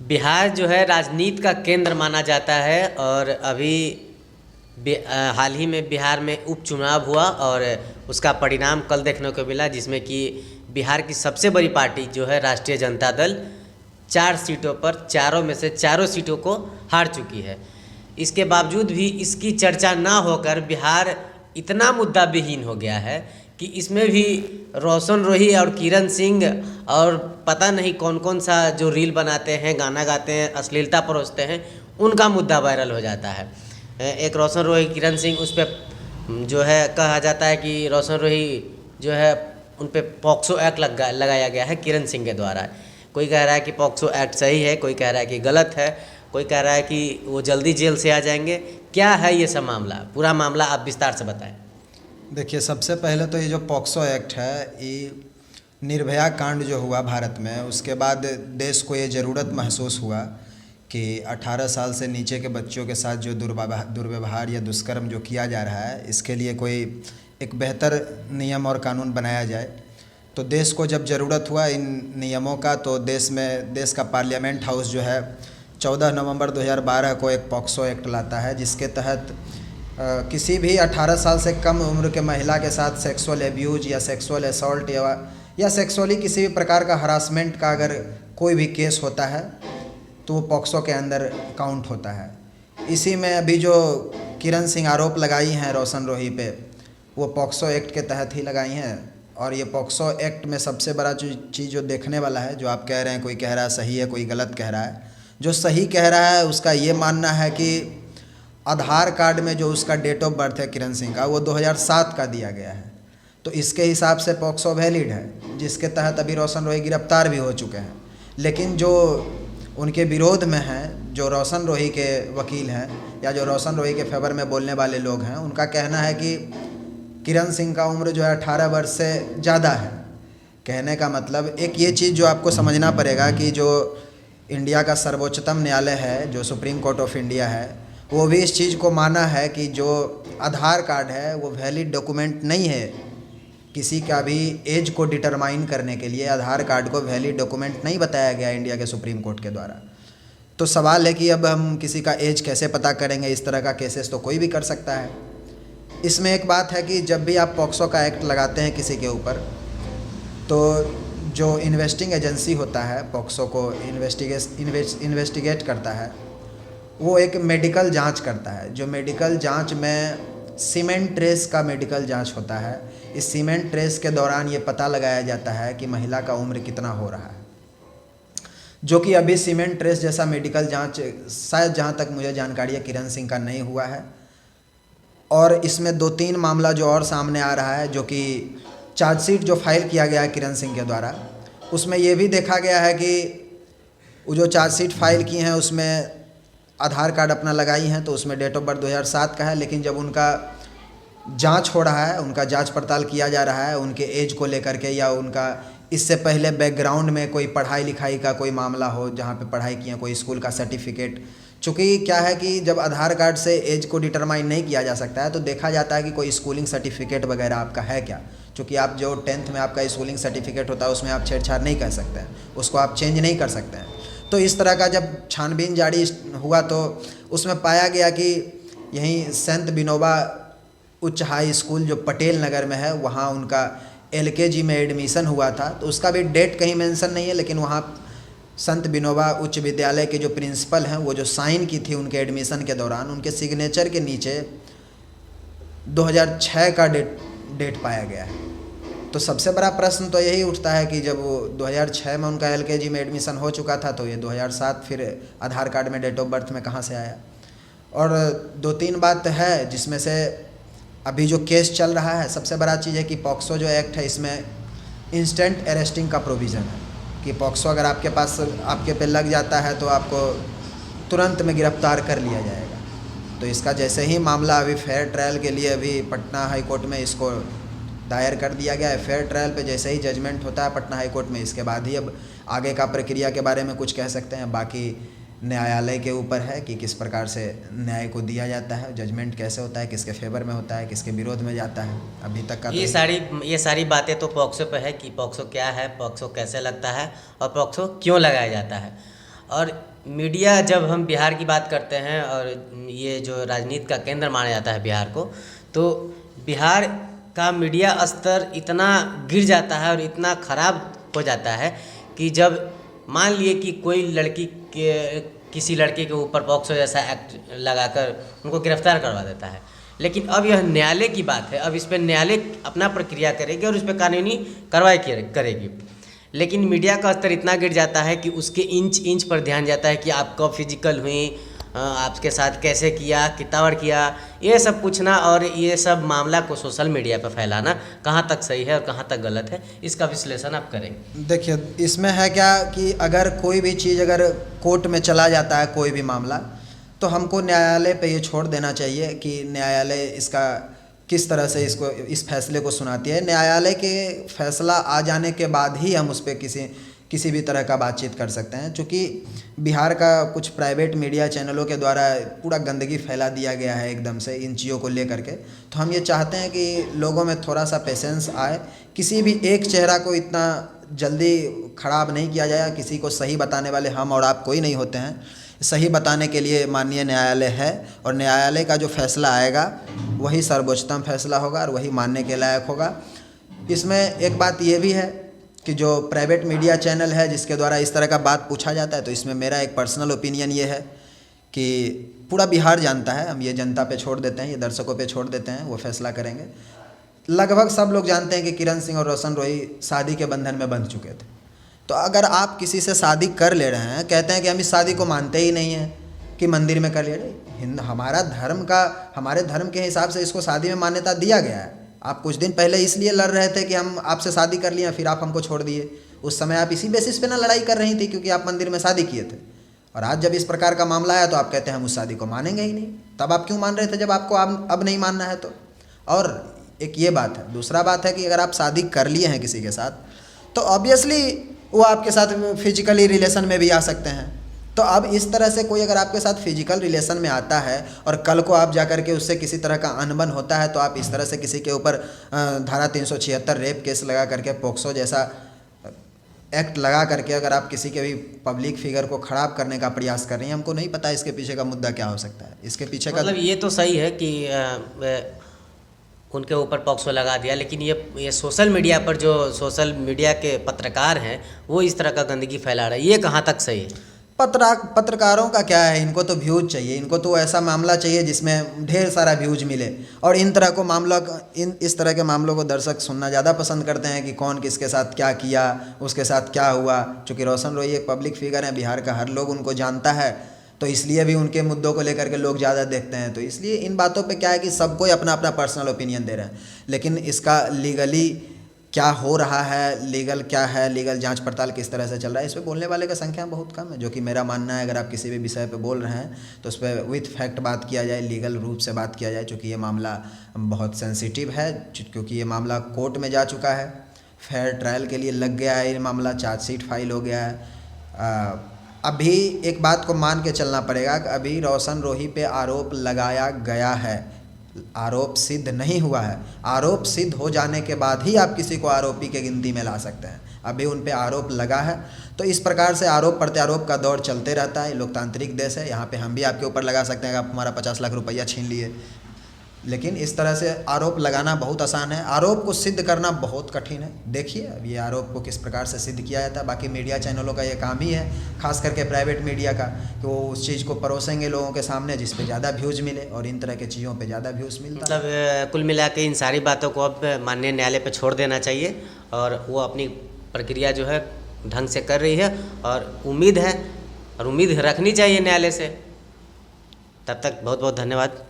बिहार जो है राजनीति का केंद्र माना जाता है और अभी हाल ही में बिहार में उपचुनाव हुआ और उसका परिणाम कल देखने को मिला, जिसमें कि बिहार की सबसे बड़ी पार्टी जो है राष्ट्रीय जनता दल 4 सीटों पर चारों में से चारों सीटों को हार चुकी है। इसके बावजूद भी इसकी चर्चा ना होकर बिहार इतना मुद्दा विहीन हो गया है कि इसमें भी रोशन रोही और किरण सिंह और पता नहीं कौन कौन सा जो रील बनाते हैं, गाना गाते हैं, अश्लीलता परोसते हैं, उनका मुद्दा वायरल हो जाता है। एक रोशन रोही, किरण सिंह, उस पर जो है कहा जाता है कि रोशन रोही जो है उन पर पॉक्सो एक्ट लगाया गया है किरण सिंह के द्वारा। कोई कह रहा है कि पॉक्सो एक्ट सही है, कोई कह रहा है कि गलत है, कोई कह रहा है कि वो जल्दी जेल से आ जाएंगे। क्या है ये सब मामला? पूरा मामला आप विस्तार से बताएं। देखिए, सबसे पहले तो ये जो पॉक्सो एक्ट है, ये निर्भया कांड जो हुआ भारत में, उसके बाद देश को ये ज़रूरत महसूस हुआ कि 18 साल से नीचे के बच्चों के साथ जो दुर्व्यवहार या दुष्कर्म जो किया जा रहा है, इसके लिए कोई एक बेहतर नियम और कानून बनाया जाए। तो देश को जब ज़रूरत हुआ इन नियमों का, तो देश का पार्लियामेंट हाउस जो है 14 नवंबर 2012 को एक पॉक्सो एक्ट लाता है, जिसके तहत किसी भी 18 साल से कम उम्र के महिला के साथ सेक्सुअल एब्यूज या सेक्सुअल असॉल्ट या सेक्सुअली किसी भी प्रकार का हरासमेंट का अगर कोई भी केस होता है तो वो पॉक्सो के अंदर काउंट होता है। इसी में अभी जो किरण सिंह आरोप लगाई हैं रोशन रोही पे, वो पॉक्सो एक्ट के तहत ही लगाई हैं। और ये पॉक्सो एक्ट में सबसे बड़ा चीज़ जो देखने वाला है, जो आप कह रहे हैं कोई कह रहा है सही है, कोई गलत कह रहा है, जो सही कह रहा है उसका ये मानना है कि आधार कार्ड में जो उसका डेट ऑफ बर्थ है किरण सिंह का, वो 2007 का दिया गया है। तो इसके हिसाब से पॉक्सो वैलिड है, जिसके तहत अभी रोशन रोही गिरफ्तार भी हो चुके हैं। लेकिन जो उनके विरोध में हैं, जो रोशन रोही के वकील हैं या जो रोशन रोही के फेवर में बोलने वाले लोग हैं, उनका कहना है कि किरण सिंह का उम्र जो है 18 वर्ष से ज़्यादा है। कहने का मतलब एक ये चीज़ जो आपको समझना पड़ेगा कि जो इंडिया का सर्वोच्चतम न्यायालय है, जो सुप्रीम कोर्ट ऑफ इंडिया है, वो भी इस चीज़ को माना है कि जो आधार कार्ड है वो वैलिड डॉक्यूमेंट नहीं है। किसी का भी एज को डिटरमाइन करने के लिए आधार कार्ड को वैलिड डॉक्यूमेंट नहीं बताया गया इंडिया के सुप्रीम कोर्ट के द्वारा। तो सवाल है कि अब हम किसी का एज कैसे पता करेंगे? इस तरह का केसेस तो कोई भी कर सकता है। इसमें एक बात है कि जब भी आप पॉक्सो का एक्ट लगाते हैं किसी के ऊपर, तो जो इन्वेस्टिंग एजेंसी होता है पॉक्सो को इन्वेस्टिगेट करता है, वो एक मेडिकल जांच करता है। जो मेडिकल जांच में सीमेंट ट्रेस का मेडिकल जांच होता है। इस सीमेंट ट्रेस के दौरान ये पता लगाया जाता है कि महिला का उम्र कितना हो रहा है, जो कि अभी सीमेंट ट्रेस जैसा मेडिकल जांच शायद, जहाँ तक मुझे जानकारी है, किरण सिंह का नहीं हुआ है। और इसमें 2-3 मामला जो और सामने आ रहा है, जो कि चार्जशीट जो फाइल किया गया है किरण सिंह के द्वारा, उसमें ये भी देखा गया है कि वो जो चार्जशीट फाइल की हैं उसमें आधार कार्ड अपना लगाई हैं, तो उसमें डेट ऑफ बर्थ 2007 का है। लेकिन जब उनका जांच हो रहा है, उनका जांच पड़ताल किया जा रहा है उनके एज को लेकर के, या उनका इससे पहले बैकग्राउंड में कोई पढ़ाई लिखाई का कोई मामला हो, जहाँ पे पढ़ाई किया, कोई स्कूल का सर्टिफिकेट। चूँकि क्या है कि जब आधार कार्ड से एज को डिटरमाइन नहीं किया जा सकता है, तो देखा जाता है कि कोई स्कूलिंग सर्टिफिकेट वगैरह आपका है क्या। चूँकि आप जो 10th में आपका स्कूलिंग सर्टिफिकेट होता है, उसमें आप छेड़छाड़ नहीं कर सकते हैं, उसको आप चेंज नहीं कर सकते हैं। तो इस तरह का जब छानबीन जारी हुआ, तो उसमें पाया गया कि यहीं संत विनोबा उच्च हाई स्कूल जो पटेल नगर में है, वहाँ उनका LKG में एडमिशन हुआ था। तो उसका भी डेट कहीं मेंशन नहीं है, लेकिन वहाँ संत विनोबा उच्च विद्यालय के जो प्रिंसिपल हैं, वो जो साइन की थी उनके एडमिशन के दौरान, उनके सिग्नेचर के नीचे 2006 का डेट पाया गया है। तो सबसे बड़ा प्रश्न तो यही उठता है कि जब वो 2006 में उनका LKG में एडमिशन हो चुका था, तो ये 2007 फिर आधार कार्ड में डेट ऑफ बर्थ में कहाँ से आया? और 2-3 बात है जिसमें से अभी जो केस चल रहा है, सबसे बड़ा चीज़ है कि पॉक्सो जो एक्ट है, इसमें इंस्टेंट अरेस्टिंग का प्रोविज़न है कि पॉक्सो अगर आपके पास आपके पे लग जाता है तो आपको तुरंत में गिरफ्तार कर लिया जाएगा। तो इसका जैसे ही मामला अभी फेयर ट्रायल के लिए अभी पटना हाई कोर्ट में इसको दायर कर दिया गया है। फेयर ट्रायल पे जैसे ही जजमेंट होता है पटना हाई कोर्ट में, इसके बाद ही अब आगे का प्रक्रिया के बारे में कुछ कह सकते हैं। बाकी न्यायालय के ऊपर है कि किस प्रकार से न्याय को दिया जाता है, जजमेंट कैसे होता है, किसके फेवर में होता है, किसके विरोध में जाता है। अभी तक का ये सारी बातें तो पॉक्सो पे है कि पॉक्सो क्या है, पॉक्सो कैसे लगता है और पॉक्सो क्यों लगाया जाता है। और मीडिया, जब हम बिहार की बात करते हैं और ये जो राजनीति का केंद्र माना जाता है बिहार को, तो बिहार का मीडिया स्तर इतना गिर जाता है और इतना ख़राब हो जाता है कि जब मान लिए कि कोई लड़की के किसी लड़के के ऊपर पॉक्सो जैसा एक्ट लगाकर उनको गिरफ्तार करवा देता है, लेकिन अब यह न्यायालय की बात है। अब इस पर न्यायालय अपना प्रक्रिया करेगी और उस पर कानूनी कार्रवाई करेगी। लेकिन मीडिया का स्तर इतना गिर जाता है कि उसके इंच इंच पर ध्यान जाता है कि आप कब फिजिकल हुई, आपके साथ कैसे किया, कितना बार किया, ये सब पूछना और ये सब मामला को सोशल मीडिया पर फैलाना कहाँ तक सही है और कहाँ तक गलत है, इसका विश्लेषण आप करेंगे। देखिए, इसमें है क्या कि अगर कोई भी चीज़ अगर कोर्ट में चला जाता है, कोई भी मामला, तो हमको न्यायालय पे ये छोड़ देना चाहिए कि न्यायालय इसका किस तरह से इस फैसले को सुनाती है। न्यायालय के फैसला आ जाने के बाद ही हम उस पर किसी भी तरह का बातचीत कर सकते हैं। चूँकि बिहार का कुछ प्राइवेट मीडिया चैनलों के द्वारा पूरा गंदगी फैला दिया गया है एकदम से इन चीज़ों को लेकर के, तो हम ये चाहते हैं कि लोगों में थोड़ा सा पेशेंस आए। किसी भी एक चेहरा को इतना जल्दी ख़राब नहीं किया जाए। किसी को सही बताने वाले हम और आप कोई नहीं होते हैं। सही बताने के लिए माननीय न्यायालय है और न्यायालय का जो फैसला आएगा वही सर्वोच्चतम फैसला होगा और वही मानने के लायक होगा। इसमें एक बात ये भी है कि जो प्राइवेट मीडिया चैनल है जिसके द्वारा इस तरह का बात पूछा जाता है, तो इसमें मेरा एक पर्सनल ओपिनियन ये है कि पूरा बिहार जानता है, हम ये जनता पे छोड़ देते हैं, ये दर्शकों पे छोड़ देते हैं, वो फैसला करेंगे। लगभग सब लोग जानते हैं कि किरण सिंह और रोशन रोही शादी के बंधन में बंध चुके थे। तो अगर आप किसी से शादी कर ले रहे हैं, कहते हैं कि हम इस शादी को मानते ही नहीं हैं कि मंदिर में कर ले रहे, हमारे धर्म के हिसाब से इसको शादी में मान्यता दिया गया है। आप कुछ दिन पहले इसलिए लड़ रहे थे कि हम आपसे शादी कर लिए, फिर आप हमको छोड़ दिए। उस समय आप इसी बेसिस पे ना लड़ाई कर रही थी क्योंकि आप मंदिर में शादी किए थे। और आज जब इस प्रकार का मामला आया तो आप कहते हैं हम उस शादी को मानेंगे ही नहीं। तब आप क्यों मान रहे थे जब आपको अब नहीं मानना है तो? और एक ये बात है। दूसरा बात है कि अगर आप शादी कर लिए हैं किसी के साथ, तो ऑब्वियसली वो आपके साथ फिजिकली रिलेशन में भी आ सकते हैं। तो अब इस तरह से कोई अगर आपके साथ फिजिकल रिलेशन में आता है और कल को आप जा कर के उससे किसी तरह का अनबन होता है, तो आप इस तरह से किसी के ऊपर धारा 376 रेप केस लगा करके, पॉक्सो जैसा एक्ट लगा करके अगर आप किसी के भी पब्लिक फिगर को ख़राब करने का प्रयास कर रही हैं, हमको नहीं पता इसके पीछे का मुद्दा क्या हो सकता है। इसके पीछे का मतलब ये तो सही है कि उनके ऊपर पॉक्सो लगा दिया, लेकिन ये सोशल मीडिया पर जो सोशल मीडिया के पत्रकार हैं वो इस तरह का गंदगी फैला रहे हैं, ये कहाँ तक सही है? पत्रकारों का क्या है, इनको तो व्यूज चाहिए। इनको तो ऐसा मामला चाहिए जिसमें ढेर सारा व्यूज मिले। और इस तरह के मामलों को दर्शक सुनना ज़्यादा पसंद करते हैं कि कौन किसके साथ क्या किया, उसके साथ क्या हुआ। चूँकि रोशन रोही एक पब्लिक फिगर है, बिहार का हर लोग उनको जानता है, तो इसलिए भी उनके मुद्दों को लेकर के लोग ज़्यादा देखते हैं। तो इसलिए इन बातों पे क्या है कि सबको अपना अपना पर्सनल ओपिनियन दे रहे हैं। लेकिन इसका लीगली क्या हो रहा है, लीगल क्या है, लीगल जांच पड़ताल किस तरह से चल रहा है, इस पर बोलने वाले का संख्या बहुत कम है। जो कि मेरा मानना है, अगर आप किसी भी विषय पे बोल रहे हैं तो उस पर विथ फैक्ट बात किया जाए, लीगल रूप से बात किया जाए। चूँकि ये मामला बहुत सेंसिटिव है, क्योंकि ये मामला कोर्ट में जा चुका है, फेयर ट्रायल के लिए लग गया है, ये मामला चार्जशीट फाइल हो गया है। अभी एक बात को मान के चलना पड़ेगा कि अभी रोशन रोही पे आरोप लगाया गया है, आरोप सिद्ध नहीं हुआ है। आरोप सिद्ध हो जाने के बाद ही आप किसी को आरोपी के गिनती में ला सकते हैं। अभी उन पे आरोप लगा है, तो इस प्रकार से आरोप प्रत्यारोप का दौर चलते रहता है। लोकतांत्रिक देश है, यहाँ पे हम भी आपके ऊपर लगा सकते हैं कि आप हमारा 50 लाख रुपया छीन लिए। लेकिन इस तरह से आरोप लगाना बहुत आसान है, आरोप को सिद्ध करना बहुत कठिन है। देखिए अब ये आरोप को किस प्रकार से सिद्ध किया जाता है। बाकी मीडिया चैनलों का ये काम ही है, खास करके प्राइवेट मीडिया का, कि वो उस चीज़ को परोसेंगे लोगों के सामने जिस पे ज़्यादा व्यूज़ मिले, और इन तरह की चीज़ों पे ज़्यादा व्यूज़ मिलता है। मतलब कुल मिला के इन सारी बातों को अब माननीय न्यायालय पर छोड़ देना चाहिए और वो अपनी प्रक्रिया जो है ढंग से कर रही है, और उम्मीद रखनी चाहिए न्यायालय से। तब तक बहुत बहुत धन्यवाद।